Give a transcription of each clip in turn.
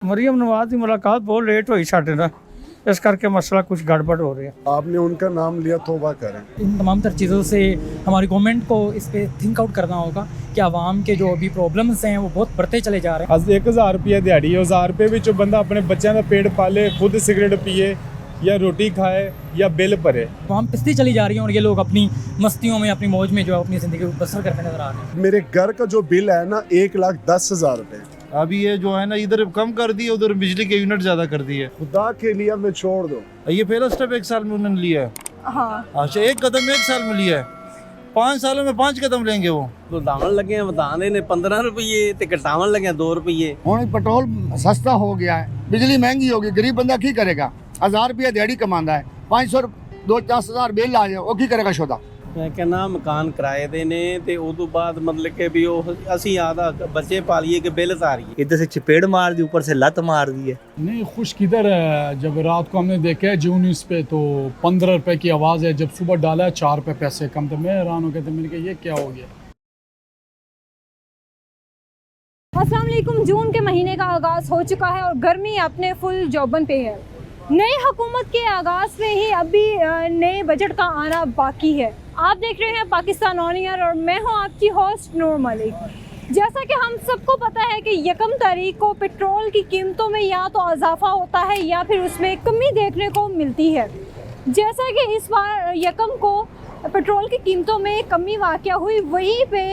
मरियम नवाज की मुलाकात बहुत लेट हुई साढ़े ना, इस करके मसला कुछ गड़बड़ हो रही है। आपने उनका नाम लिया, तौबा करें। इन तमाम तर चीज़ों से हमारी गवर्नमेंट को इस पे थिंक आउट करना होगा कि आवाम के जो अभी प्रॉब्लम्स हैं वो बहुत बढ़ते चले जा रहे हैं। 1000 रुपये दिहाड़ी है, 1000 रुपये ਵਿੱਚ बंदा अपने बच्चों का पेट पाले, खुद सिगरेट पिए या रोटी खाए या बिल भरे। आवाम पिसती चली जा रही है और ये लोग अपनी मस्तियों में, अपनी मौज में जो है अपनी ज़िंदगी बसर करते नजर आ रहे हैं। मेरे घर का जो बिल है ना 1,10,000 रुपए। अभी ये जो है ना इधर कम कर दी है, उधर बिजली के यूनिट ज्यादा कर दी है। खुदा के लिए मैं छोड़ दो। ये पहला स्टेप 1 साल में उन्होंने लिया है। हाँ, अच्छा, एक कदम 1 साल में लिया है, 5 सालों में 5 कदम लेंगे वो। ਵਧਾਉਣ ਲੱਗੇ ਆ, ਵਧਾਉਣੇ ਨੇ 15 ਰੁਪਏ ਤੇ ਘਟਾਉਣ ਲੱਗੇ 2 ਰੁਪਏ। ਹੁਣ ਪੈਟਰੋਲ सस्ता हो गया है, बिजली महंगी होगी, गरीब बंदा की करेगा? 1000 रुपया दिहाड़ी कमांदा है, 500 2-4 बिल आ जाए, वो की करेगा शोदा? ਮੈਂ ਕਹਿੰਦਾ ਮਕਾਨ ਕਿਰਾਏ ਦੇ ਨੇ ਤੇ ਉਸ ਤੋਂ ਬਾਅਦ ਮਤਲਬ ਕਿ ਵੀ ਉਹ ਅਸੀਂ ਆਦਾ ਬੱਚੇ ਪਾਲੀਏ कि बिल तारिए। इधर से चपेड़ मार दी, ऊपर से लत मार दी है। नहीं खुश किधर है, जब रात को हमने देखा है जून न्यूज़ पे तो 15 रुपए की आवाज़ है, जब सुबह डाला है 4 रुपए पैसे कम। तो मैं हैरान हो गया था, मैंने कहा ये क्या हो गया। अस्सलाम वालेकुम। जून के महीने का आगाज़ हो चुका है और गर्मी अपने फुल जौबन पे है। नई हुकूमत के आगाज़ में ही अभी नए बजट का आना बाकी है। आप देख रहे हैं पाकिस्तान ऑन एयर और मैं हूं आपकी होस्ट नूर मलिक। जैसा कि हम सबको पता है कि 1 तारीख को पेट्रोल की कीमतों में या तो इजाफा होता है या फिर उसमें कमी देखने को मिलती है। जैसा कि इस बार 1 को पेट्रोल की कीमतों में कमी वाक़या हुई, वहीं पे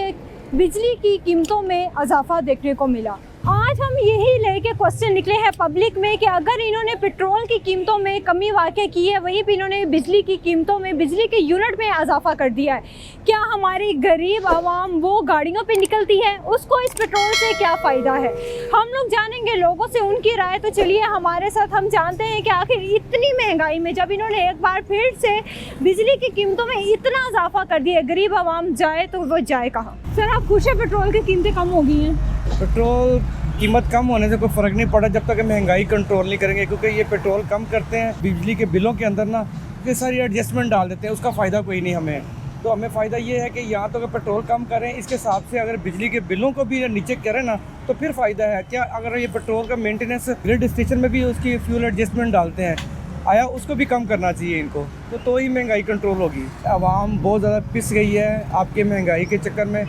बिजली की कीमतों में इजाफा देखने को मिला। आज हम यही लेके क्वेश्चन निकले हैं पब्लिक में कि अगर इन्होंने पेट्रोल की कीमतों में कमी वाक़या की है, वहीं पे इन्होंने बिजली की कीमतों में, बिजली के यूनिट में इजाफा कर दिया है, क्या हमारी गरीब आवाम वो गाड़ियों पे निकलती है? उसको इस पेट्रोल से क्या फ़ायदा है? हम लोग जानेंगे लोगों से उनकी राय। तो चलिए हमारे साथ हम जानते हैं कि आखिर इतनी महंगाई में जब इन्होंने एक बार फिर से बिजली की कीमतों में इतना इजाफा कर दिया, गरीब आवाम जाए तो वो जाए कहाँ? सर आप खुश है पेट्रोल की कीमतें कम हो गई हैं? पेट्रोल कीमत कम होने से कोई फ़र्क नहीं पड़ा जब तक महंगाई कंट्रोल नहीं करेंगे, क्योंकि ये पेट्रोल कम करते हैं बिजली के बिलों के अंदर ना, ये सारी एडजस्टमेंट डाल देते हैं, उसका फ़ायदा कोई नहीं हमें। तो हमें फ़ायदा ये है कि यहाँ तो अगर पेट्रोल कम करें, इसके साथ से अगर बिजली के बिलों को भी नीचे करें ना तो फिर फ़ायदा है। क्या अगर ये पेट्रोल का मेंटेनेंस ग्रिड स्टेशन में भी उसकी फ्यूल एडजस्टमेंट डालते हैं, आया उसको भी कम करना चाहिए इनको, तो ही महंगाई कंट्रोल होगी। आवाम बहुत ज़्यादा पिस गई है आपके महंगाई के चक्कर में।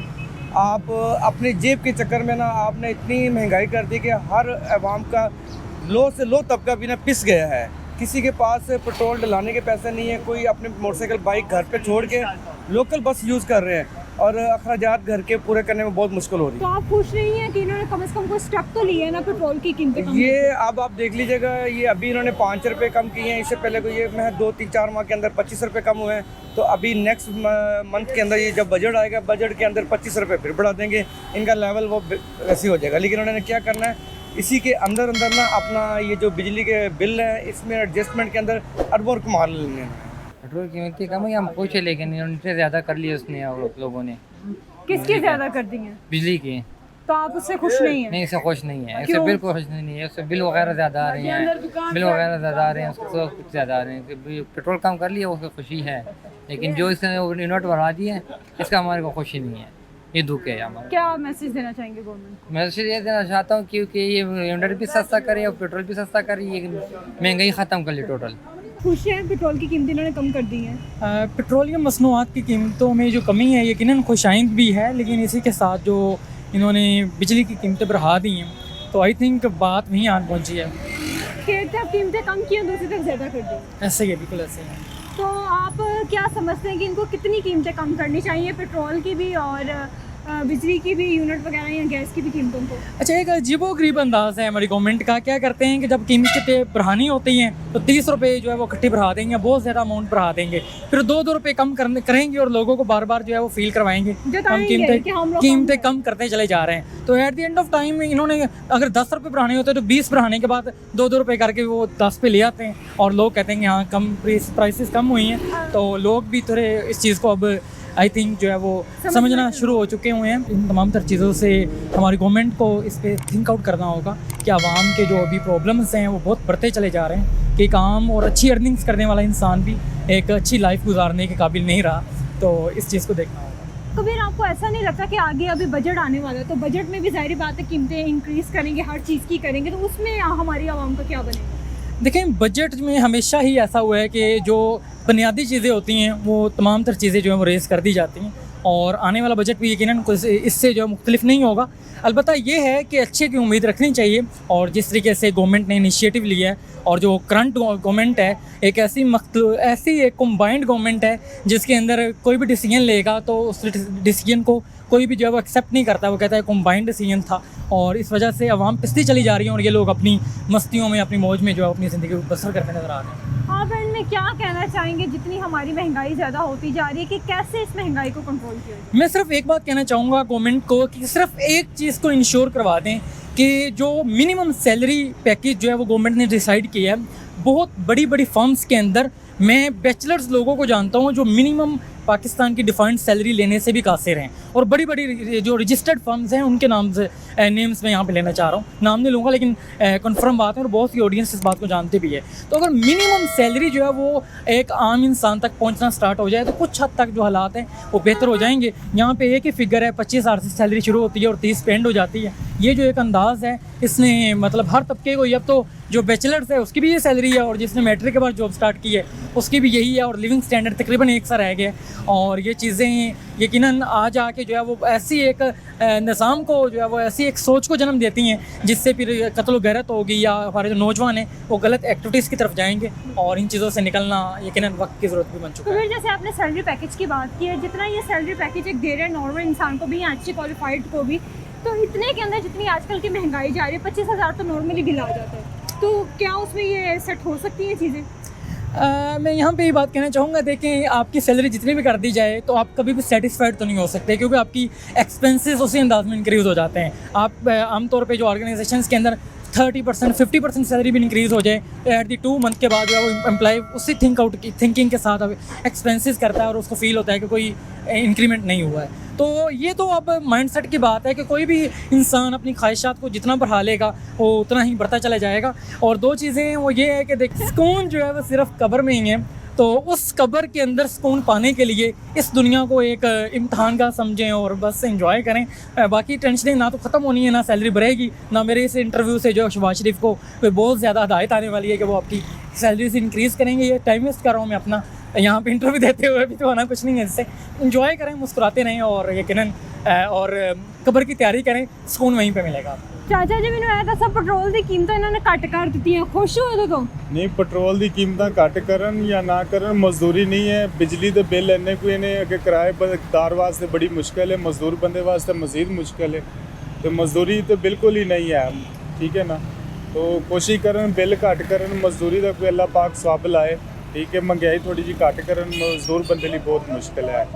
आप अपने जेब के चक्कर में ना आपने इतनी महंगाई कर दी कि हर आवाम का लो से लो तबका भी ना पिस गया है। किसी के पास पेट्रोल डलाने के पैसे नहीं है, कोई अपने मोटरसाइकिल बाइक घर पे छोड़ के लोकल बस यूज़ कर रहे हैं और अखराजात घर के पूरे करने में बहुत मुश्किल हो रही है। तो आप खुश नहीं हैं कि इन्होंने कम से कम कोई स्टेप तो लिया है ना पेट्रोल की कीमतें कम? ये अब आप देख लीजिएगा, ये अभी इन्होंने 5 रुपये कम किए हैं, इससे पहले को ये मैं 2-3-4 माह के अंदर 25 रुपये कम हुए हैं। तो अभी नेक्स्ट मंथ के अंदर ये जब बजट आएगा, बजट के अंदर 25 रुपये फिर बढ़ा देंगे, इनका लेवल वो वैसे हो जाएगा। लेकिन उन्होंने क्या करना है, इसी के अंदर अंदर ना अपना ये जो बिजली के बिल है इसमें एडजस्टमेंट के अंदर अरबों कमाल लेने हैं। पेट्रोल कीमतें कम है, हम खुश है, लेकिन उनसे ज़्यादा कर लिया उसने और लोगों ने। किसकी ज़्यादा कर दी हैं? बिजली की। तो आप उससे खुश नहीं हैं? नहीं, इससे खुश नहीं है, इससे क्यों? बिल्कुल खुश नहीं है। उससे बिल वगैरह ज़्यादा आ रहे हैं, बिल वगैरह ज़्यादा आ रहे हैं, उसको सब कुछ ज़्यादा आ रहे हैं। पेट्रोल कम कर लिया उसको खुशी है, लेकिन जो इसने यूनिट बढ़ा दिए हैं इसका हमारे को खुशी नहीं है, ये दुख है हमारा। क्या मैसेज देना चाहेंगे गवर्नमेंट को? मैसेज ये देना चाहता हूँ क्योंकि ये यूनिट भी सस्ता करे और पेट्रोल भी सस्ता करे, ये महंगाई ख़त्म कर ले टोटल। खुश हैं पेट्रोल की कीमतें इन्होंने कम कर दी हैं? पेट्रोलियम मसनूआत की कीमतों में जो कमी है यकीनन खुशाइंद भी है, लेकिन इसी के साथ जो इन्होंने बिजली की कीमतें बढ़ा दी हैं तो आई थिंक बात वहीं आन पहुँची है कि एक तरफ कीमतें कम की हैं, दूसरी तरफ ज़्यादा कर दी। ऐसे ही है, बिल्कुल ऐसे ही है। तो आप क्या समझते हैं कि इनको कितनी कीमतें कम करनी चाहिए, पेट्रोल की भी और बिजली की भी, यूनिट वगैरह या गैस की भी कीमतों को? अच्छा, एक अजीबोगरीब अंदाज़ है हमारी गवर्नमेंट का। क्या करते हैं कि जब कीमतें बढ़ानी होती हैं तो 30 रुपये जो है वो इकट्ठी बढ़ा देंगे, बहुत ज़्यादा अमाउंट बढ़ा देंगे, फिर 2-2 रुपये कम करेंगे और लोगों को बार बार जो है वो फील करवाएंगे हम कीमतें कम करते चले जा रहे हैं। तो at the end of time इन्होंने अगर 10 रुपये बढ़ाने होते हैं तो 20 बढ़ाने के बाद 2-2 रुपये करके वो 10 पे ले आते हैं और लोग कहते हैं कि हाँ कम प्राइसेस कम हुई हैं। तो लोग भी थोड़े इस चीज़ को अब आई थिंक जो है वो समझना शुरू हो चुके हुए हैं। इन तमाम तर चीज़ों से हमारी गवर्नमेंट को इस पे थिंक आउट करना होगा कि आवाम के जो अभी प्रॉब्लम्स हैं वो बहुत बढ़ते चले जा रहे हैं कि एक आम और अच्छी अर्निंग्स करने वाला इंसान भी एक अच्छी लाइफ गुजारने के काबिल नहीं रहा। तो इस चीज़ को देखना होगा। कबीर, आपको ऐसा नहीं लगता कि आगे अभी बजट आने वाला है, तो बजट में भी जाहिर बात है कीमतें इंक्रीज़ करेंगे, हर चीज़ की करेंगे, तो उसमें हमारी आवाम का क्या बनेगा? देखें, बजट में हमेशा ही ऐसा हुआ है कि जो बुनियादी चीज़ें होती हैं वो तमाम तर चीज़ें जो है वो रेज़ कर दी जाती हैं, और आने वाला बजट भी यकीनन कुछ इससे जो है मुख्तलिफ नहीं होगा। अलबत्ता ये है कि अच्छे की उम्मीद रखनी चाहिए, और जिस तरीके से गवर्नमेंट ने इनिशिएटिव लिया है, और जो करंट गवर्नमेंट है एक ऐसी एक कम्बाइंड गवर्नमेंट है जिसके अंदर कोई भी डिसीजन लेगा तो उस डिसीजन को कोई भी जो है वो एक्सेप्ट नहीं करता, वो कहता है कम्बाइंड डिसीजन था, और इस वजह से आवाम पिसती चली जा रही है और ये लोग अपनी मस्तियों में, अपनी मौज में जो है अपनी ज़िंदगी बसर करते नज़र आ रहे हैं। आप एंड में क्या कहना चाहेंगे, जितनी हमारी महंगाई ज़्यादा होती जा रही है, कि कैसे इस महंगाई को कंट्रोल किया जाए? मैं सिर्फ एक बात कहना चाहूँगा गवर्नमेंट को कि सिर्फ एक चीज़ को इंश्योर करवा दें कि जो मिनिमम सैलरी पैकेज जो है वो गवर्नमेंट ने डिसाइड किया है, बहुत बड़ी बड़ी फर्म्स के अंदर मैं बैचलर्स लोगों को जानता हूँ जो मिनिमम पाकिस्तान की डिफाइंड सैलरी लेने से भी कासिर हैं, और बड़ी बड़ी जो रजिस्टर्ड फर्म्स हैं उनके नाम से नेम्स मैं यहाँ पे लेना चाह रहा हूँ, नाम नहीं लूँगा लेकिन कंफर्म बात है और बहुत सी ऑडियंस इस बात को जानते भी है। तो अगर मिनिमम सैलरी जो है वो एक आम इंसान तक पहुँचना स्टार्ट हो जाए तो कुछ हद तक जो हालात हैं वो बेहतर हो जाएंगे। यहाँ पे एक ही फिगर है, 25,000 से सैलरी शुरू होती है और 30 पे एंड हो जाती है। ये जो एक अंदाज़ है इसने मतलब हर तबके को, अब तो जो बैचलर्स है उसकी भी ये सैलरी है, और जिसने मैट्रिक के बाद जॉब स्टार्ट की है उसकी भी यही है, और लिविंग स्टैंडर्ड तकरीबन एक सा रह गया। और ये चीज़ें यकीनन आज आके जो है वो ऐसी एक निज़ाम को जो है वो ऐसी एक सोच को जन्म देती हैं जिससे फिर कत्ल गैरत होगी, या हमारे जो नौजवान हैं वो गलत एक्टिविटीज़ की तरफ जाएंगे, और इन चीज़ों से निकलना यकीनन वक्त की ज़रूरत भी बन चुका है। तो जैसे आपने सैलरी पैकेज की बात की है, जितना ये सैलरी पैकेज एक दे रहे हैं नॉर्मल इंसान को भी या अच्छी क्वालिफाइड को भी, तो इतने के अंदर जितनी आजकल की महंगाई जा रही है 25,000 तो नॉर्मली बिल आ जाता है, तो क्या उसमें ये सेट हो सकती हैं चीज़ें? मैं यहाँ पे ये बात कहना चाहूँगा, देखें आपकी सैलरी जितनी भी कर दी जाए तो आप कभी भी सेटिस्फाइड तो नहीं हो सकते, क्योंकि आपकी एक्सपेंसेस उसी अंदाज में इंक्रीज़ हो जाते हैं। आप आमतौर पे जो ऑर्गेनाइजेशंस के अंदर 30% 50% सैलरी भी इंक्रीज़ हो जाए तो एट दी 2 मंथ के बाद जो है वो एम्प्लॉय उसी थिंकिंग के साथ एक्सपेंसेस करता है और उसको फील होता है कि कोई इंक्रीमेंट नहीं हुआ है। तो ये तो अब माइंडसेट की बात है कि कोई भी इंसान अपनी ख्वाहिशात को जितना बढ़ा लेगा वो उतना ही बढ़ता चला जाएगा। और दो चीज़ें वो ये है कि देख, सुकून जो है वो सिर्फ कब्र में ही है, तो उस कब्र के अंदर सुकून पाने के लिए इस दुनिया को एक इम्तहान का समझें और बस एंजॉय करें। बाकी टेंशनें ना तो ख़त्म होनी है, ना सैलरी बढ़ेगी, ना मेरे इस इंटरव्यू से जो शहबाज शरीफ को कोई बहुत ज़्यादा हदायत आने वाली है कि वो आपकी सैलरी से इंक्रीज़ करेंगे। ये टाइम वेस्ट कर रहा हूँ मैं अपना यहाँ पे इंटरव्यू देते हुए, भी तो आना कुछ नहीं है इससे। एंजॉय करें, मुस्कुराते रहें और यकीनन और कब्र की तैयारी करें, सुकून वहीं पे मिलेगा आपको। चाचा जी मैंने आया था सब पेट्रोल की कीमत इन्होंने घट कर दी है, खुश हो तो नहीं पेट्रोल की कीमत घट करन या ना करन मजदूरी नहीं है, बिजली के बिल इन्ने कोई ने अगर किराएदार वास्ते बड़ी मुश्किल है, मजदूर बंदे वास्ते मजीद मुश्किल है, तो मजदूरी तो बिल्कुल ही नहीं है, ठीक है ना। तो कोशिश करन बिल घट करन, मजदूरी का कोई अल्लाह पाक सवाब लाए, ठीक है। महंगाई थोड़ी जी घट करन, मजदूर बंदे लिए बहुत मुश्किल है।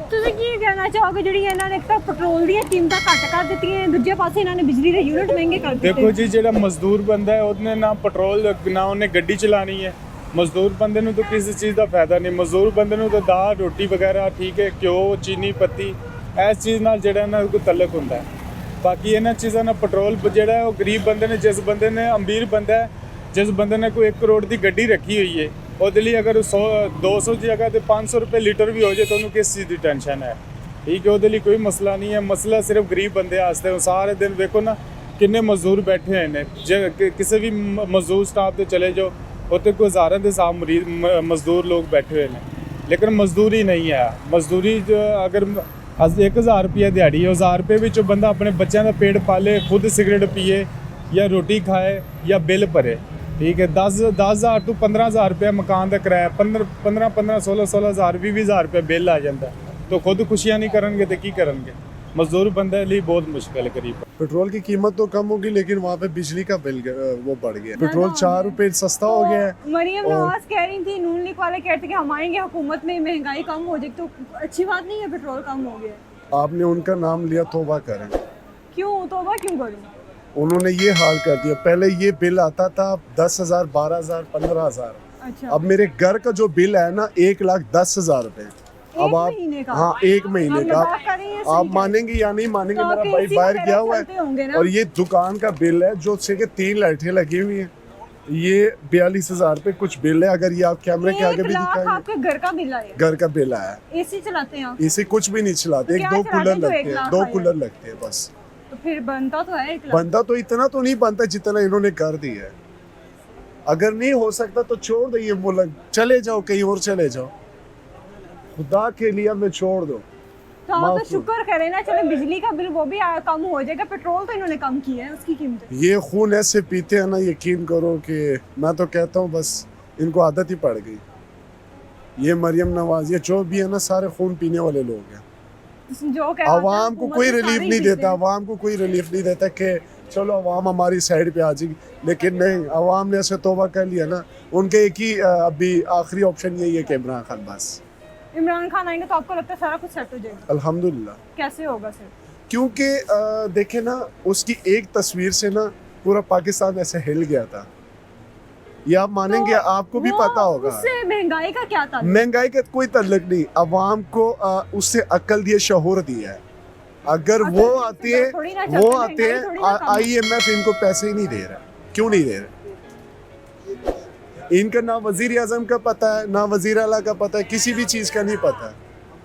ਤੁਸੀਂ ਕੀ ਕਹਿਣਾ ਚਾਹੋਗੇ ਜਿਹੜੀ ਇਹਨਾਂ ਨੇ ਇੱਕ ਤਾਂ ਪੈਟਰੋਲ ਦੀਆਂ ਕੀਮਤਾਂ ਘੱਟ ਕਰ ਦਿੱਤੀਆਂ, ਦੂਜੇ ਪਾਸੇ ਇਹਨਾਂ ਨੇ ਬਿਜਲੀ ਦੇ ਯੂਨਿਟ ਮਹਿੰਗੇ ਕਰ ਦਿੱਤੇ। देखो जी ਜਿਹੜਾ ਮਜ਼ਦੂਰ ਬੰਦਾ ਹੈ ਉਹਨੇ ਨਾ ਪੈਟਰੋਲ ਨਾ ਉਹਨੇ ਗੱਡੀ ਚਲਾਣੀ ਹੈ, ਮਜ਼ਦੂਰ ਬੰਦੇ ਨੂੰ ਤਾਂ ਕਿਸੇ ਚੀਜ਼ ਦਾ ਫਾਇਦਾ ਨਹੀਂ। ਮਜ਼ਦੂਰ ਬੰਦੇ ਨੂੰ ਤਾਂ ਦਾਲ ਰੋਟੀ ਵਗੈਰਾ, ਠੀਕ ਹੈ, ਘਿਓ ਚੀਨੀ ਪੱਤੀ ਇਸ ਚੀਜ਼ ਨਾਲ ਜਿਹੜਾ ਇਹਨਾਂ ਦਾ ਕੋਈ ਤਲਕ ਹੁੰਦਾ ਹੈ। ਬਾਕੀ ਇਹਨਾਂ ਚੀਜ਼ਾਂ ਨਾਲ ਪੈਟਰੋਲ ਜਿਹੜਾ ਉਹ ਗਰੀਬ ਬੰਦੇ ਨੇ, ਜਿਸ ਬੰਦੇ ਨੇ ਅਮੀਰ ਬੰਦਾ ਹੈ, ਜਿਸ ਬੰਦੇ ਨੇ ਕੋਈ 1 ਕਰੋੜ ਦੀ ਗੱਡੀ ਰੱਖੀ ਹੋਈ ਹੈ, ਉਹਦੇ ਲਈ ਅਗਰ 100-200 ਦੀ ਜਗ੍ਹਾ ਤੇ 500 ਰੁਪਏ ਲੀਟਰ ਵੀ ਹੋ ਜਾਏ ਤਾਂ ਉਹਨੂੰ ਕਿਸ ਚੀਜ਼ ਦੀ ਟੈਨਸ਼ਨ ਹੈ, ਠੀਕ ਹੈ। ਉਹਦੇ ਲਈ ਕੋਈ ਮਸਲਾ ਨਹੀਂ ਹੈ। ਮਸਲਾ ਸਿਰਫ ਗਰੀਬ ਬੰਦੇ ਵਾਸਤੇ। ਸਾਰੇ ਦਿਨ ਵੇਖੋ ਨਾ ਕਿੰਨੇ ਮਜ਼ਦੂਰ ਬੈਠੇ ਹੋਏ ਨੇ, ਜੇ ਕਿਸੇ ਵੀ ਮਜ਼ਦੂਰ ਸਟਾਫ ਤੇ ਚਲੇ ਜਾਓ ਉੱਥੇ ਕੋਈ ਹਜ਼ਾਰਾਂ ਦੇ ਹਿਸਾਬ ਮਜ਼ਦੂਰ ਲੋਕ ਬੈਠੇ ਹੋਏ ਨੇ, ਲੇਕਿਨ ਮਜ਼ਦੂਰੀ ਨਹੀਂ ਹੈ। ਮਜ਼ਦੂਰੀ ਅਗਰ 1000 ਰੁਪਏ ਦਿਹਾੜੀ ਹੈ, 1000 ਰੁਪਏ ਵਿੱਚੋਂ ਬੰਦਾ ਆਪਣੇ ਬੱਚਿਆਂ ਦਾ ਪੇਟ ਪਾਲੇ, ਖੁਦ ਸਿਗਰਟ ਪੀਏ ਜਾਂ ਰੋਟੀ ਖਾਏ ਜਾਂ ਬਿੱਲ ਭਰੇ, ठीक है। 10,000 ਤੋਂ 15,000 रुपया मकान का किराया, 15 16,000 20,000 रुपये बिल आ जाता है, तो खुद खुशियाँ नहीं करेंगे तो की करेंगे। मजदूर बंदे लिए बहुत मुश्किल है करीब। पेट्रोल की कीमत तो कम होगी लेकिन वहाँ पे बिजली का बिल वो बढ़ गया। पेट्रोल 4 रुपए सस्ता हो गया है। मरियम नवाज कह रही थी, नून लीग वाले कहते कि हम आएंगे हुकूमत में महंगाई कम हो जाएगी, तो अच्छी बात नहीं है पेट्रोल कम हो गया। आपने उनका नाम लिया, तौबा करें। क्यों तौबा क्यों करूँ? उन्होंने ये हाल कर दिया। पहले ये बिल आता था 10,000 12,000 15,000, अच्छा। अब मेरे घर का जो बिल है ना 1,10,000 रुपए। अब आप हाँ 1 महीने का आप मानेंगे या नहीं मानेंगे, तो मेरा भाई बाहर गया हुआ है और ये दुकान का बिल है जो 3 लाइटें लगी हुई हैं, ये 42,000 पे कुछ बिल है, अगर ये आप कैमरे के आगे भी 1 लाख दिखाएंगे। आपके घर का बिल आया, घर का बिल आया, एसी चलाते हैं आप? इसे कुछ भी नहीं चलाते, तो एक क्या दो चलाते कूलर हैं जो लगते 1 हैं, लाख 2 आया? कूलर लगते हैं बस। तो फिर बनता तो है 1 लाख। बंदा तो इतना तो नहीं बनता जितना इन्होंने कर दिया है। अगर नहीं हो सकता तो छोड़ दो ये मुल्क, चले जाओ कहीं और चले जाओ, खुदा के लिए हमें छोड़ दो। तो आप माफ तो शुक्र करें ना, चलो बिजली का बिल वो भी कम हो जाएगा, पेट्रोल तो इन्होंने कम किया है उसकी कीमत। ये खून ऐसे पीते हैं ना, यकीन करो कि मैं तो कहता हूँ बस इनको आदत ही पड़ गई। ये मरियम नवाज, ये जो भी है ना, सारे खून पीने वाले लोग हैं। जो आवाम को कोई रिलीफ नहीं देता, आवाम को कोई रिलीफ नहीं देता कि चलो आवाम हमारी साइड पे आ जाएगी, लेकिन नहीं, आवाम ने ऐसे तौबा कर लिया ना, उनके एक ही अभी आखिरी ऑप्शन यही है कि इमरान खान। बस इमरान खान आएंगे तो आपको लगता है सारा कुछ सेट हो जाएगा? अल्हम्दुलिल्लाह। कैसे होगा सर? क्योंकि देखे ना, उसकी एक तस्वीर से ना पूरा पाकिस्तान ऐसे हिल गया था, ये आप मानेंगे? तो आपको भी पता होगा। उससे महंगाई का क्या ताल्लुक? महंगाई का कोई ताल्लुक नहीं, अवाम को उससे अक्ल दिए, शऊर दिया है। अगर वो आते हैं IMF इनको पैसे ही नहीं दे रहा। क्यों नहीं दे रहा? इनका ना वजीर आजम का पता है, ना वजीर आला का पता है, किसी भी चीज़ का नहीं पता।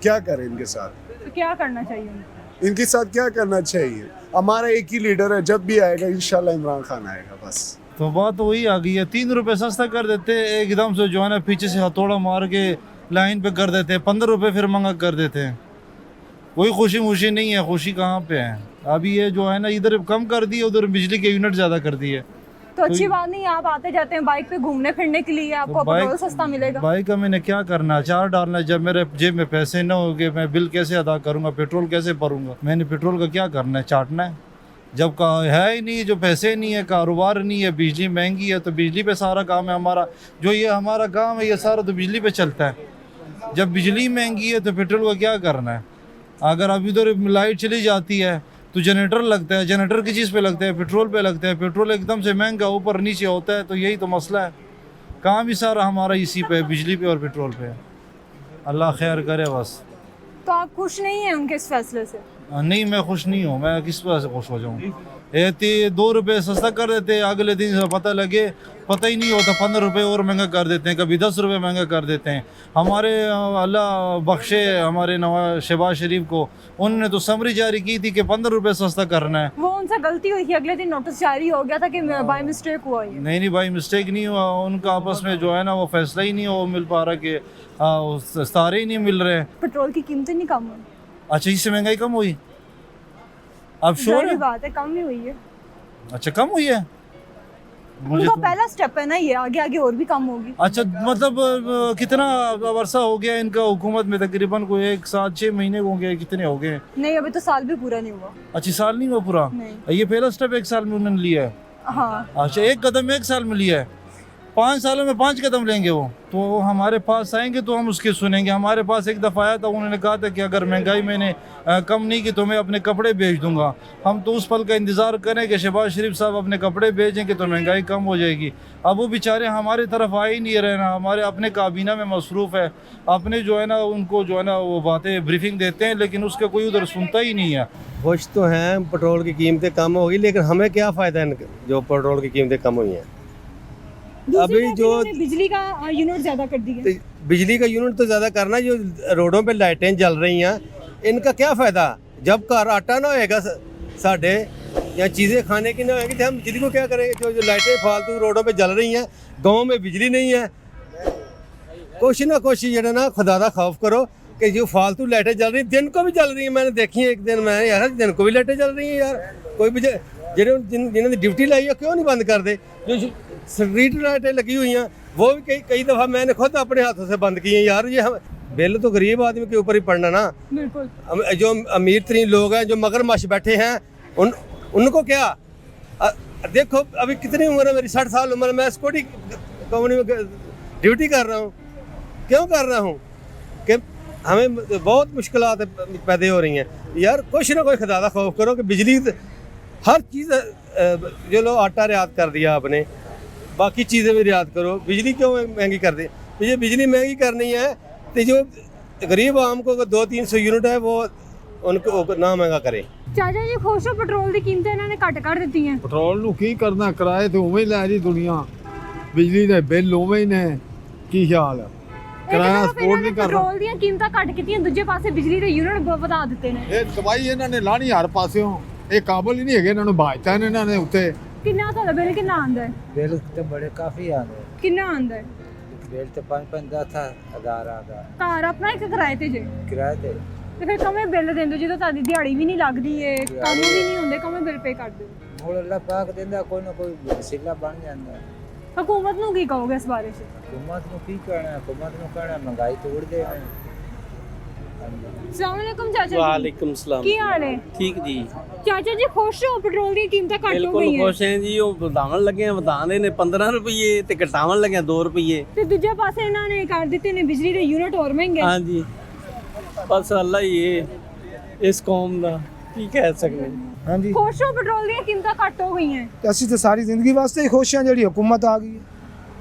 क्या करें इनके साथ? तो क्या करना चाहिए उनको? इनके साथ क्या करना चाहिए? हमारा एक ही लीडर है, जब भी आएगा इंशाल्लाह इमरान खान आएगा। बस तो बात तो वही आ गई है, 3 रुपए सस्ता कर देते, एकदम से जो है ना पीछे से हथौड़ा मार के लाइन पे कर देते हैं, 15 रुपए फिर महंगा कर देते हैं। कोई खुशी नहीं है, खुशी कहाँ पे है? अभी ये जो है ना, इधर कम कर दी है, उधर बिजली के यूनिट ज़्यादा कर दी है। तो अच्छी बात नहीं, आप आते जाते हैं बाइक पे घूमने फिरने के लिए, आपको पेट्रोल सस्ता मिलेगा। बाइक का मैंने क्या करना, अचार डालना है। जब मेरे जेब में पैसे न होंगे, मैं बिल कैसे अदा करूँगा, पेट्रोल कैसे भरूँगा? मैंने पेट्रोल का क्या करना है, चाटना है। जब का है ही नहीं, जो पैसे नहीं है, कारोबार नहीं है, बिजली महंगी है, तो बिजली पे सारा काम है हमारा। जो ये हमारा काम है, ये सारा तो बिजली पे चलता है। जब बिजली महंगी है तो पेट्रोल का क्या करना है? अगर अभी उधर लाइट चली जाती है तो जनरेटर लगता है, जनरेटर की चीज़ पे लगता है, पेट्रोल पे लगता है, पेट्रोल एकदम से महंगा ऊपर नीचे होता है। तो यही तो मसला है, काम ही सारा हमारा इसी पे, बिजली पे और पेट्रोल पे। अल्लाह खैर करे बस। तो आप खुश नहीं हैं उनके इस फैसले से? नहीं, मैं खुश नहीं हूँ। मैं किस वजह से खुश हो जाऊँ? 2 रुपये सस्ता कर देते, अगले दिन से पता ही नहीं होता, 15 रुपये और महंगा कर देते हैं, कभी 10 रुपये महंगा कर देते हैं। हमारे अल्लाह बख्शे हमारे नवाज शहबाज शरीफ को, उन्होंने तो समरी जारी की थी कि 15 रुपये सस्ता करना है। वो उनसे गलती हुई थी, अगले दिन नोटिस जारी हो गया था कि बाय मिस्टेक हुआ ये। नहीं भाई, मिस्टेक नहीं हुआ, उनका आपस में जो है ना वो फैसला ही नहीं हो मिल पा रहा कि सारे ही नहीं मिल रहे। पेट्रोल की कीमतें नहीं कम हुई? अच्छा, इससे महंगाई कम हुई? अब श्योर है? बात है, कम ही हुई है। अच्छा, कम हुई है? उनका पहला स्टेप है ना ये, आगे आगे और भी कम होगी। अच्छा, मतलब कितना अरसा हो गया इनका हुकूमत में? तकरीबन कोई 1 साल 6 महीने हो गए, कितने हो गए? नहीं, अभी तो साल भी पूरा नहीं हुआ। अच्छा, साल नहीं हुआ पूरा? ये पहला स्टेप 1 साल में उन्होंने लिया है। हाँ। अच्छा, एक कदम 1 साल में लिया है, 5 सालों में 5 कदम लेंगे वो। तो हमारे पास आएंगे तो हम उसके सुनेंगे। हमारे पास एक दफ़ा आया था, उन्होंने कहा था कि अगर महंगाई मैंने कम नहीं की तो मैं अपने कपड़े बेच दूंगा। हम तो उस पल का इंतज़ार करें कि शहबाज शरीफ साहब अपने कपड़े बेचेंगे तो महंगाई कम हो जाएगी। अब वो बेचारे हमारी तरफ आ ही नहीं रहे ना, हमारे अपने काबीना में मसरूफ़ है, अपने जो है ना उनको जो है ना वो बातें ब्रीफिंग देते हैं, लेकिन उसका कोई उधर सुनता ही नहीं है। खुश तो हैं, पेट्रोल की कीमतें कम होगी, लेकिन हमें क्या फ़ायदा है जो पेट्रोल की कीमतें कम हुई हैं? अभी जो बिजली का यूनिट ज़्यादा कर दिया, बिजली का यूनिट तो ज़्यादा करना, जो रोडों पे लाइटें जल रही हैं, इनका क्या फ़ायदा? जब घर आटा ना होएगा साढ़े या चीज़ें खाने की ना होएगी तो हम बिजली को क्या करेंगे? जो लाइटें फालतू रोडों पे जल रही हैं, गाँव में बिजली नहीं है। कोशिश ना कोशिश जो ना खुदा दा खौफ करो कि जो फालतू लाइटें जल रही, दिन को भी जल रही हैं। मैंने देखी है, एक दिन मैं यार दिन को भी लाइटें जल रही हैं यार। कोई भी जिन्होंने ड्यूटी लाई है क्यों नहीं बंद कर दे? जो स्ट्रीट लाइटें लगी हुई हैं वो भी कई दफ़ा मैंने खुद अपने हाथों से बंद की हैं यार। ये बिल तो गरीब आदमी के ऊपर ही पड़ना ना। बिल्कुल। जो अमीर तरीन लोग हैं, जो मगरमच्छ बैठे हैं, उनको क्या? देखो अभी कितनी उम्र है मेरी, 60 साल उम्र, मैं सिक्योरिटी कंपनी में ड्यूटी कर रहा हूँ। क्यों कर रहा हूँ? कि हमें बहुत मुश्किलात पैदा हो रही हैं यार। कुछ ना कोई खुदा दा खौफ करो कि बिजली हर चीज़, जो लो आटा रियात कर दिया आपने, बाकी चीज़ें भी रियात करो। बिजली क्यों महंगी कर दी? बिजली महंगी करनी है तो जो गरीब आम को 200-300 यूनिट है वो उनको ना महंगा करे। चाचा जी खुश हो पेट्रोल की कीमतें इन्होंने घट कर दी हैं? पेट्रोल नू की करना, किराए तो उवें लै जी दुनिया। ਬਿਜਲੀ ਦੇ ਬਿੱਲ ਉਵੇਂ ਹੀ ਨੇ ਕੀ ਖਿਆਲ ਹੈ ਕਿਰਾਇਆ ਸਪੋਰਟ ਨਹੀਂ ਕਰਦਾ ਪੈਟਰੋਲ ਦੀਆਂ ਕੀਮਤਾਂ ਘੱਟ ਕੀਤੀਆਂ, ਦੂਜੇ ਪਾਸੇ ਬਿਜਲੀ ਦੇ ਯੂਨਿਟ ਵਧਾ ਦਿੱਤੇ ਨੇ। ਇਹ ਦਵਾਈ ਇਹਨਾਂ ਨੇ ਲਾਣੀ ਹਰ ਪਾਸਿਓਂ, ਇਹ ਕਾਬਲ ਹੀ ਨਹੀਂ ਹੈਗੇ ਇਹਨਾਂ ਨੂੰ ਬਾਜਤਾ ਇਹਨਾਂ ਨੇ ਉੱਤੇ। ਕਿੰਨਾ ਤੁਹਾਡਾ ਬਿੱਲ ਕਿੰਨਾ ਆਉਂਦਾ ਹੈ? बिल तो बड़े काफ़ी आते हैं, ਕਿੰਨਾ ਆਉਂਦਾ ਹੈ? बिल तो 5-10 हज़ार आता है ਘਰ ਆਪਣਾ ਇੱਕ ਕਿਰਾਏ ਤੇ ਜੇ, किराए थे। ਤੇ ਫਿਰ ਕਵੇਂ ਬਿੱਲ ਦਿੰਦੇ ਹੋ ਜਦੋਂ ਤੁਹਾਡੀ ਦਿਹਾੜੀ ਵੀ ਨਹੀਂ ਲੱਗਦੀ ਏ, ਕੰਮ ਵੀ ਨਹੀਂ ਹੁੰਦੇ, ਕਵੇਂ ਬਿੱਲ ਪੇ ਕਰਦੇ ਹੋ? मुड़ अल्लाह पाक देंदा कोई ना कोई वसीला बन जाता है। ਹਕੂਮਤ ਨੂੰ ਕੀ ਕਹੋਗੇ ਇਸ ਬਾਰੇ 'ਚ? हुकूमत को की कहना, हुकूमत को कहना महंगाई तोड़ दे रहे हैं। अस्सलाम वालेकुम चाचा जी। ਵਾਲੇਕੁਮ ਸਲਾਮ। ਕੀ ਹਾਲ ਹੈ? ਠੀਕ ਜੀ, ਚਾਚਾ ਜੀ ਖੁਸ਼ ਹੋ ਪੈਟਰੋਲ ਦੀਆਂ ਕੀਮਤਾਂ ਘੱਟ ਹੋ ਬਿਲਕੁਲ ਗਈਆਂ? ਖੁਸ਼ ਹਾਂ ਜੀ। ਉਹ ਵਧਾਉਣ ਲੱਗੇ ਆ, ਵਧਾਉਂਦੇ ਨੇ 15 ਰੁਪਏ ਤੇ ਘਟਾਉਣ ਲੱਗੇ ਆ 2 ਰੁਪਏ। ਤੇ ਦੂਜੇ ਪਾਸੇ ਇਹਨਾਂ ਨੇ ਕਰ ਦਿੱਤੇ ਨੇ ਬਿਜਲੀ ਦੇ ਯੂਨਿਟ ਹੋਰ ਮਹਿੰਗੇ। ਹਾਂਜੀ, ਬਸ ਅੱਲਾ ਹੀ ਹੈ ਇਸ ਕੌਮ ਦਾ, ਕੀ ਕਹਿ ਸਕਦੇ। ਹਾਂਜੀ, ਖੁਸ਼ ਹੋ ਪੈਟਰੋਲ ਦੀਆਂ ਕੀਮਤਾਂ ਘੱਟ ਹੋ ਗਈਆਂ? ਅਸੀਂ ਤਾਂ ਸਾਰੀ ਜ਼ਿੰਦਗੀ ਵਾਸਤੇ ਹੀ ਖੁਸ਼ ਹਾਂ ਜਿਹੜੀ ਹੁਕੂਮਤ ਆ ਗਈ ਹੈ।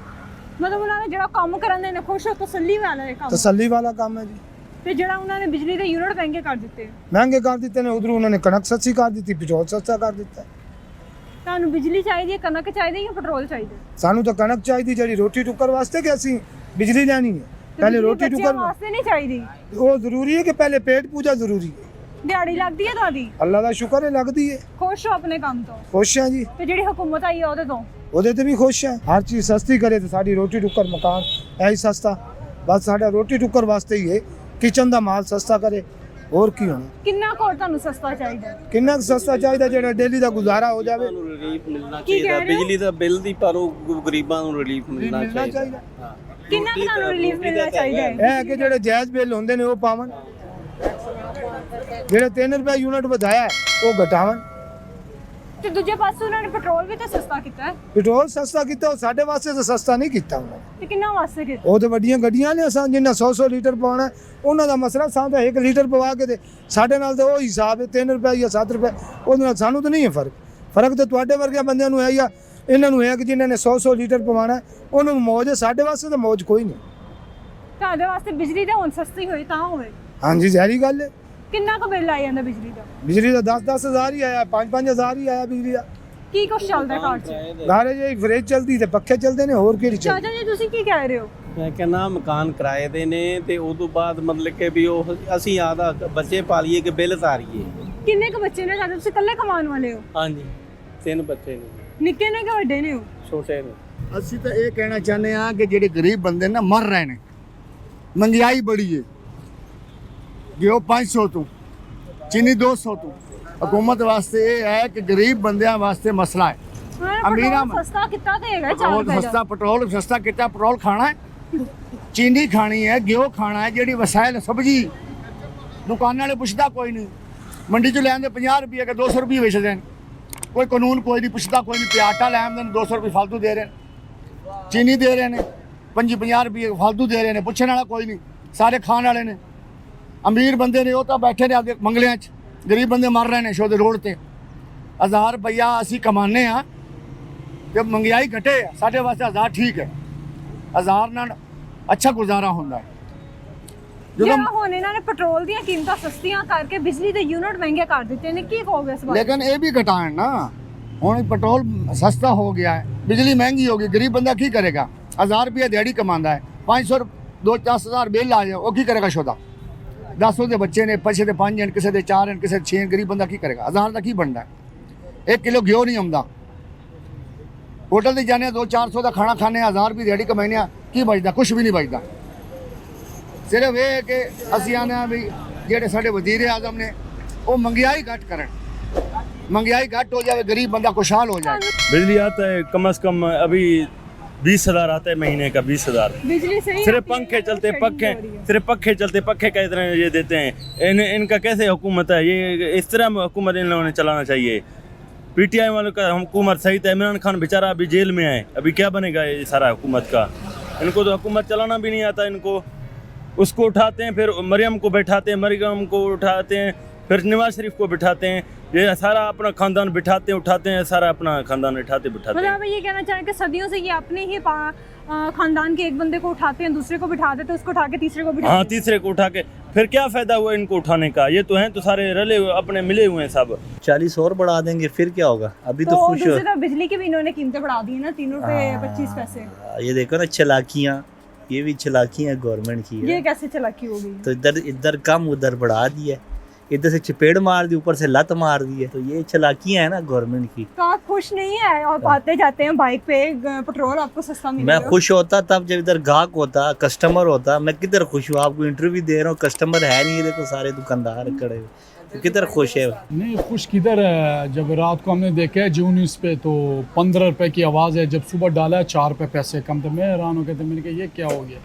ਮਤਲਬ ਉਹਨਾਂ ਨੇ ਜਿਹੜਾ ਕੰਮ ਕਰਨ ਦੇ ਨੇ ਖੁਸ਼ ਹੋ, ਤਸੱਲੀ ਵਾਲਾ ਹੈ ਕੰਮ। ਤਸੱਲੀ ਵਾਲਾ ਕੰਮ ਹੈ ਜੀ। ਤੇ ਜਿਹੜਾ ਉਹਨਾਂ ਨੇ ਬਿਜਲੀ ਦੇ ਯੂਨਿਟ ਮਹਿੰਗੇ ਕਰ ਦਿੱਤੇ, ਮਹਿੰਗੇ ਕਰ ਦਿੱਤੇ ਨੇ, ਉਧਰੋਂ ਉਹਨਾਂ ਨੇ ਕਣਕ ਸਸਤੀ ਕਰ ਦਿੱਤੀ, ਪੈਟਰੋਲ ਸਸਤਾ ਕਰ ਦਿੱਤਾ। ਤੁਹਾਨੂੰ ਬਿਜਲੀ ਚਾਹੀਦੀ ਹੈ, ਕਣਕ ਚਾਹੀਦੀ ਹੈ ਜਾਂ ਪੈਟਰੋਲ ਚਾਹੀਦਾ? ਸਾਨੂੰ ਤਾਂ ਕਣਕ ਚਾਹੀਦੀ ਜਿਹੜੀ ਰੋਟੀ ਟੁੱਕਰ ਵਾਸਤੇ, ਕਿ ਅਸੀਂ ਬਿਜਲੀ ਲੈਣੀ ਹੈ। ਪਹਿਲੇ ਰੋਟੀ ਟੁੱਕਰ ਵਾਸਤੇ ਨਹੀਂ ਚਾਹੀਦੀ, ਉਹ ਜ਼ਰੂਰੀ ਹੈ ਕਿ ਪਹਿਲੇ ਪੇਟ ਪੂਜਾ ਜ਼ਰੂਰੀ ਹੈ। ਦਿਹਾੜੀ ਲੱਗਦੀ ਹੈ ਤੁਹਾਡੀ? ਅੱਲਾ ਦਾ ਸ਼ੁਕਰ ਹੈ ਲੱਗਦੀ ਹੈ। ਖੁਸ਼ ਹੋ ਆਪਣੇ ਕੰਮ ਤੋਂ? ਖੁਸ਼ ਹਾਂ ਜੀ। ਤੇ ਜਿਹੜੀ ਹੁਕੂਮਤ ਆਈ ਹੈ ਉਹਦੇ ਤੋਂ? ਉਹਦੇ ਤੇ ਵੀ ਖੁਸ਼ ਹਾਂ। ਹਰ ਚੀਜ਼ ਸਸਤੀ ਕਰੇ ਤੇ ਸਾਡੀ ਰੋਟੀ ਟੁੱਕਰ ਮਕਾਨ ਐ ਸਸਤਾ, ਬਸ ਸਾਡਾ ਰੋਟੀ ਟੁੱਕਰ ਵਾਸਤੇ ਹੀ ਹੈ। ਕਿਚਨ ਦਾ ਮਾਲ ਸਸਤਾ ਕਰੇ, ਹੋਰ ਕੀ ਹੋਣਾ। ਕਿੰਨਾ ਕੋਲ ਤੁਹਾਨੂੰ ਸਸਤਾ ਚਾਹੀਦਾ? ਕਿੰਨਾ ਸਸਤਾ ਚਾਹੀਦਾ ਜਿਹੜਾ ਡੇਲੀ ਦਾ ਗੁਜ਼ਾਰਾ ਹੋ ਜਾਵੇ। ਰਿਲੀਫ ਮਿਲਣਾ ਕੀ ਕਹਿ ਚਾਹੀਦਾ, ਰਹੇ ਹੋ? ਬਿਜਲੀ ਦਾ ਬਿੱਲ ਦੀ, ਪਰ ਉਹ ਗਰੀਬਾਂ ਨੂੰ ਰਿਲੀਫ ਮਿਲਣਾ ਚਾਹੀਦਾ। ਹਾਂ, ਕਿੰਨਾ ਕੁ ਤੁਹਾਨੂੰ ਰਿਲੀਫ ਮਿਲਣਾ ਚਾਹੀਦਾ ਹੈ? ਇਹ ਹੈ ਕਿ ਜਿਹੜੇ ਜਾਇਜ਼ ਬਿੱਲ ਹੁੰਦੇ ਨੇ ਉਹ ਪਾਵਨ, ਜਿਹੜੇ 3 ਰੁਪਏ ਯੂਨਿਟ ਵਧਾਇਆ ਉਹ ਘਟਾਵਨ। ਤੇ ਦੂਜੇ ਪਾਸੇ ਉਹਨਾਂ ਨੇ ਪੈਟਰੋਲ ਵੀ ਤਾਂ ਸਸਤਾ ਕੀਤਾ ਹੈ। ਪੈਟਰੋਲ ਸਸਤਾ ਕੀਤਾ, ਉਹ ਸਾਡੇ ਵਾਸਤੇ ਤਾਂ ਸਸਤਾ ਨਹੀਂ ਕੀਤਾ ਉਹਨਾਂ ਨੇ। ਤੇ ਕਿੰਨਾ ਵਾਸਤੇ ਕੀਤਾ? ਉਹ ਤੇ ਵੱਡੀਆਂ ਗੱਡੀਆਂ ਨੇ, ਅਸਾਂ ਜਿੰਨਾ 100 ਲੀਟਰ ਪਵਾਉਣਾ ਉਹਨਾਂ ਦਾ ਮਸਲਾ। ਸਾਨੂੰ ਤਾਂ 1 ਲੀਟਰ ਪਵਾ ਕੇ ਤੇ ਸਾਡੇ ਨਾਲ ਤਾਂ ਉਹ ਹਿਸਾਬ ਹੈ 3 ਰੁਪਏ ਜਾਂ 7 ਰੁਪਏ, ਉਹਦੇ ਨਾਲ ਸਾਨੂੰ ਤਾਂ ਨਹੀਂ ਹੈ ਫਰਕ ਤਾਂ ਤੁਹਾਡੇ ਵਰਗੇ ਬੰਦਿਆਂ ਨੂੰ ਹੈ ਜਾਂ ਇਹਨਾਂ ਨੂੰ ਹੈ ਕਿ ਜਿਨ੍ਹਾਂ ਨੇ 100 ਲੀਟਰ ਪਵਾਉਣਾ ਉਹਨਾਂ ਨੂੰ ਮੌਜ ਹੈ, ਸਾਡੇ ਵਾਸਤੇ ਤਾਂ ਮੌਜ ਕੋਈ ਨਹੀਂ। ਤੁਹਾਡੇ ਵਾਸਤੇ ਬਿਜਲੀ ਤਾਂ ਹੁਣ ਸਸਤੀ ਹੋਈ ਤਾਂ ਹੋਵੇ। ਹਾਂਜੀ ਜ਼ਹਿਰੀ ਗੱਲ ਹੈ। ਕਿੰਨਾ ਕੁ ਬਿੱਲ ਆ ਜਾਂਦਾ ਬਿਜਲੀ ਦਾ? ਬਿਜਲੀ ਦਾ 10-10 ਹਜ਼ਾਰ ਹੀ ਆਇਆ, 5-5 ਹਜ਼ਾਰ ਹੀ ਆਇਆ ਬਿਜਲੀ ਦਾ। ਕੀ ਕੁਛ ਚੱਲਦਾ ਘਰ 'ਚ? ਘਰ 'ਚ ਫਰਿੱਜ ਚੱਲਦੀ ਤੇ ਪੱਖੇ ਚੱਲਦੇ ਨੇ, ਹੋਰ ਕਿਹੜੀ ਚੱਲਦੀ। ਚਾਚਾ ਜੀ ਤੁਸੀਂ ਕੀ ਕਹਿ ਰਹੇ ਹੋ? ਮੈਂ ਕਹਿੰਦਾ ਮਕਾਨ ਕਿਰਾਏ ਦੇ ਨੇ ਤੇ ਉਸ ਤੋਂ ਬਾਅਦ ਮਤਲਬ ਕਿ ਵੀ ਉਹ ਅਸੀਂ ਆਦਾ ਬੱਚੇ ਪਾਲੀਏ ਕਿ ਬਿੱਲ ਤਾਰੀਏ। ਕਿੰਨੇ ਕੁ ਬੱਚੇ ਨੇ ਚਾਚਾ? ਤੁਸੀਂ ਇਕੱਲੇ ਕਮਾਉਣ ਵਾਲੇ ਹੋ? ਹਾਂਜੀ, 3 ਬੱਚੇ ਨੇ। ਨਿੱਕੇ ਨੇ ਕਿ ਵੱਡੇ ਨੇ? ਛੋਟੇ ਨੇ। ਅਸੀਂ ਤਾਂ ਇਹ ਕਹਿਣਾ ਚਾਹੁੰਦੇ ਹਾਂ ਕਿ ਜਿਹੜੇ ਗਰੀਬ ਬੰਦੇ ਨਾ ਮਰ ਰਹੇ ਨੇ, ਮਹਿੰਗਾਈ ਬੜੀ ਹੈ, ਘਿਓ 500 ਤੋਂ, ਚੀਨੀ 200 ਤੋਂ। हुकूमत वास्ते ये है कि गरीब बंदियां वास्ते मसला है। अमीरा सस्ता कितना देगा? सस्ता पेट्रोल सस्ता कितना पेट्रोल खाना है, चीनी खानी है, घ्यो खाना है, जेडी वसाइल सब्जी दुकान वाले पुछदा कोई नहीं। मंडी चो लैंदे 50 रुपये के 200 रुपये बेच देन, कोई कानून कोई नहीं पुछदा कोई नहीं। आटा लैंदे 200 रुपये फालतू दे रहे हैं, चीनी दे रहे हैं 50 रुपये फालतू दे रहे हैं, पुछने वाला कोई नहीं, सारे खाने वाले ने। अमीर बंदे ने वो तो बैठे ने आपके मंगलियां च, गरीब बंदे मर रहे हैं शोध रोड ते। 1000 रुपया असी कमाने हाँ, जब महंगाई घटे साढ़े वास्ते 1000 ठीक है, 1000 नाल अच्छा गुजारा होता है। ਜਿਹੜਾ ਹੁਣ ਇਹਨਾਂ ਨੇ ਪੈਟਰੋਲ ਦੀਆਂ ਕੀਮਤਾਂ ਸਸਤੀਆਂ ਕਰਕੇ ਬਿਜਲੀ ਦੇ ਯੂਨਿਟ ਮਹਿੰਗੇ ਕਰ ਦਿੱਤੇ ਨੇ, ਕੀ ਕਹੋਗੇ ਇਸ ਬਾਰੇ? लेकिन ये भी घटाएं ना, ਹੁਣ पेट्रोल सस्ता हो गया है, बिजली महंगी हो गई, गरीब बंदा की करेगा? 1000 रुपया दिहाड़ी कमांदा है, 500 2-10 हज़ार बिल आ जाए, वो की करेगा? शोदा 10 ਦੇ ਬੱਚੇ ਨੇ, ਪਿੱਛੇ ਦੇ 5 ਹਨ, ਕਿਸੇ ਦੇ 4 ਹਨ, ਕਿਸੇ ਦੇ 6। ਗਰੀਬ ਬੰਦਾ ਕੀ ਕਰੇਗਾ? 1000 ਦਾ ਕੀ ਬਣਦਾ ਹੈ? 1 ਕਿਲੋ ਘਿਓ ਨਹੀਂ ਆਉਂਦਾ। ਹੋਟਲ ਤੇ ਜਾਂਦੇ 200-400 ਦਾ ਖਾਣਾ ਖਾਣੇ, 1000 ਰੁਪਏ ਦਿਹਾੜੀ ਕਮਾਉਂਦੇ ਆ, ਕੀ ਬਚਦਾ? ਕੁਝ ਵੀ ਨਹੀਂ ਬਚਦਾ। ਸਿਰਫ ਇਹ ਕਿ ਅਸੀਂ ਆਨੇ ਆ ਵੀ ਜਿਹੜੇ ਸਾਡੇ ਵਜ਼ੀਰ ਆਜ਼ਮ ਨੇ ਉਹ ਮਹਿੰਗਾਈ ਘੱਟ ਕਰਨ, महंगाई घट हो जाए, गरीब बंदा खुशहाल हो जाए। बिजली आता है कम से कम अभी 20,000 आता है महीने का, 20,000। बिजली सही सिर्फ पंखे चलते, सिर्फ पंखे चलते, पंखे का इतना ये देते हैं। इनका कैसे हुकूमत है? ये इस तरह हुकूमत इन लोगों ने चलाना चाहिए। PTI वालों का हुकूमत सही था। इमरान खान बेचारा अभी जेल में है, अभी क्या बनेगा ये सारा हुकूमत का? इनको तो हुकूमत चलाना भी नहीं आता इनको। उसको उठाते हैं, फिर मरियम को बैठाते हैं, मरियम को उठाते हैं, फिर नवाज शरीफ को बिठाते हैं। ये सारा अपना खानदान बिठाते हैं, उठाते हैं, सारा अपना खानदान बिठाते हैं। मतलब आप ये कहना चाहें कि सदियों से ये अपने ही खानदान के एक बंदे को उठाते हैं, दूसरे को बिठा देते हैं, उसको उठा के तीसरे को बिठा, हाँ तीसरे को उठा के फिर क्या फ़ायदा हुआ इनको उठाने का? ये तो हैं तो सारे रले अपने मिले हुए हैं सब। 40 और बढ़ा देंगे फिर क्या होगा? अभी तो खुश हो। दूसरी तरफ बिजली की भी इन्होंने कीमतें बढ़ा दी है ना, 3 रुपए 25 पैसे। ये देखो ना चालाकियाँ, ये भी चालाकियाँ गवर्नमेंट की है। ये कैसे चालाकी हो गई? तो इधर कम उधर बढ़ा दिया, इधर से चपेड़ मार दी, ऊपर से लत मार दी है, तो ये चालाकियाँ है ना गवर्नमेंट की। तो आप खुश नहीं है? आप आते जाते हैं बाइक पे, पेट्रोल आपको सस्ता मिल रहा है। मैं खुश होता तब जब इधर गाहक होता, कस्टमर होता। मैं किधर खुश हूँ? आपको इंटरव्यू दे रहा हूँ, कस्टमर है नहीं, देखो सारे दुकानदार खड़े हुए, तो किधर खुश है? नहीं खुश किधर है? जब रात को हमने देखा है जी न्यूज़ पे तो 15 रुपए की आवाज़ है, जब सुबह डाला है 4 रुपए पैसे कम, तो मैं हैरान हो गया था। मैंने कहा ये क्या हो गया?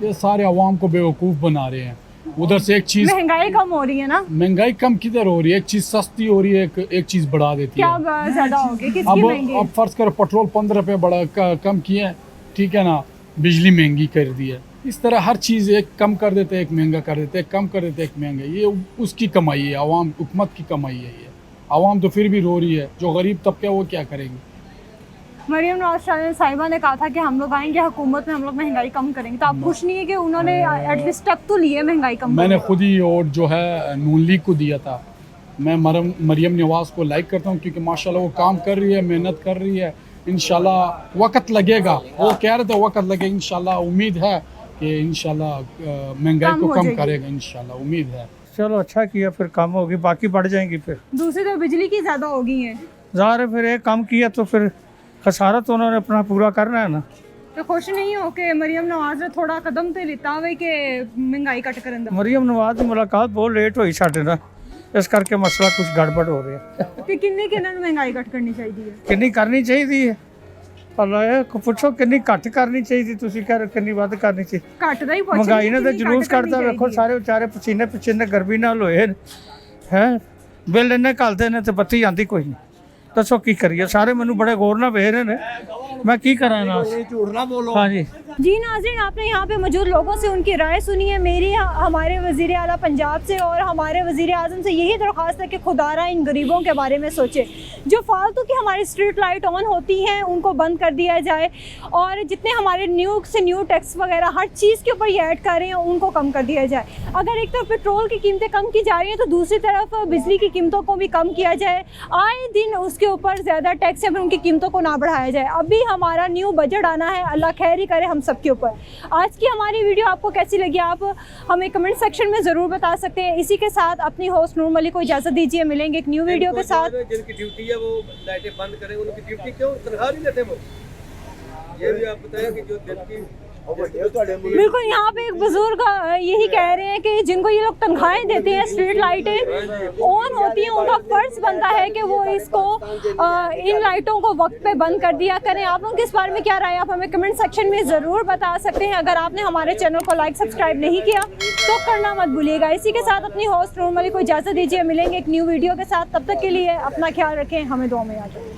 ये सारे अवाम को बेवकूफ़ बना रहे हैं। उधर से एक चीज, महंगाई कम हो रही है ना? महंगाई कम किधर हो रही है? एक चीज सस्ती हो रही है, एक चीज बढ़ा देती है। क्या ज्यादा हो गया? किसकी महंगी? अब फर्ज करो पेट्रोल 15 रुपए कम किए हैं, ठीक है ना, बिजली महंगी कर दी है। इस तरह हर चीज़ एक कम कर देते, एक महंगा कर देते, एक कम कर देते, एक महंगा। ये उसकी कमाई है, आवाम हुकूमत की कमाई है। ये आवाम तो फिर भी रो रही है, जो गरीब तबका वो क्या करेंगे? मरियम नवाज साहिबा ने कहा था कि हम लोग आएंगे हुकूमत में, हम लोग महंगाई कम करेंगे। तो आप खुश नहीं है कि उन्होंने एटलीस्ट तक तो लिए महंगाई कम? मैंने खुद ही वोट जो है नून लीग को दिया था। मैं मरियम नवाज को लाइक करता हूँ क्योंकि माशाल्लाह वो काम कर रही है, मेहनत कर रही है। इंशाल्लाह वक्त लगेगा, वो कह रहे थे वक्त लगेगा, इंशाल्लाह उम्मीद है कि इंशाल्लाह महंगाई को कम करेगा, इंशाल्लाह उम्मीद है। चलो अच्छा किया, फिर कम होगी, बाकी बढ़ जाएंगी। फिर दूसरी तरफ बिजली की ज़्यादा हो गई है, ज़ाहिर है फिर एक कम किया तो फिर खसारा तो उन्होंने अपना पूरा करना है ना। तो खुश नहीं हो कि मरियम नवाज ने थोड़ा कदम तो लिता हुए कि महंगाई घट करन दा? मरियम नवाज की मुलाकात बहुत लेट हुई साढ़े ना, इस करके मसला कुछ गड़बड़ हो रहा है। कि किन्नी किन्नी महंगाई घट करनी चाहिए? किन्नी करनी चाहिए? अल्लाह को पूछो किन्नी घट करनी चाहिए, तुसी कह रहे किन्नी वध करनी चाहिए? घट दा ही पूछो। महंगाई ने तो जुलूस कढ़दा, देखो सारे बेचारे पसीने पसीने गर्मी नाल होए हैं, बिल इन्ने घलदे ने ते बत्ती आंदी कोई नहीं। दसो की करिए? सारे मैनू बड़े गौर नाल वेख रहे ने, मैं की करा ना? झूठ ना बोलो। हाँ जी जी नाज़रीन, आपने यहाँ पे मौजूद लोगों से उनकी राय सुनी है। मेरी हमारे वज़ीर आला पंजाब से और हमारे वज़ीर आज़म से यही दरख्वास्त है कि खुदारा इन गरीबों के बारे में सोचे। जो फालतू की हमारी स्ट्रीट लाइट ऑन होती हैं उनको बंद कर दिया जाए, और जितने हमारे न्यू से न्यू टैक्स वगैरह हर चीज़ के ऊपर ये ऐड कर रहे हैं उनको कम कर दिया जाए। अगर एक तरफ पेट्रोल की कीमतें कम की जा रही हैं तो दूसरी तरफ बिजली की कीमतों को भी कम किया जाए। आए दिन उसके ऊपर ज़्यादा टैक्स या फिर उनकी कीमतों को ना बढ़ाया जाए। अभी हमारा न्यू बजट आना है, अल्लाह खैर ही करे हम सब के ऊपर। आज की हमारी वीडियो आपको कैसी लगी आप हमें कमेंट सेक्शन में ज़रूर बता सकते हैं। इसी के साथ अपनी होस्ट नूर मलिक को इजाज़त दीजिए, मिलेंगे एक न्यू वीडियो के साथ। जिनकी ड्यूटी है वो लाइटें बंद करें, उनकी ड्यूटी क्यों तनख्वाह नहीं देते वो? ये भी आप बताएं कि जो दिन की बिल्कुल यहाँ पे एक बुजुर्ग यही कह रहे हैं कि जिनको ये लोग तनख्वाहें देते हैं, स्ट्रीट लाइटें ऑन होती हैं, उनका फर्ज बनता है कि वो इसको इन लाइटों को वक्त पे बंद कर दिया करें। आप लोग इस बारे में क्या राय, आप हमें कमेंट सेक्शन में ज़रूर बता सकते हैं। अगर आपने हमारे चैनल को लाइक सब्सक्राइब नहीं किया तो करना मत भूलिएगा। इसी के साथ अपनी होस्ट नूर मलिक को इजाज़त दीजिए, मिलेंगे एक न्यू वीडियो के साथ। तब तक के लिए अपना ख्याल रखें, हमें दुआ में याद रखें।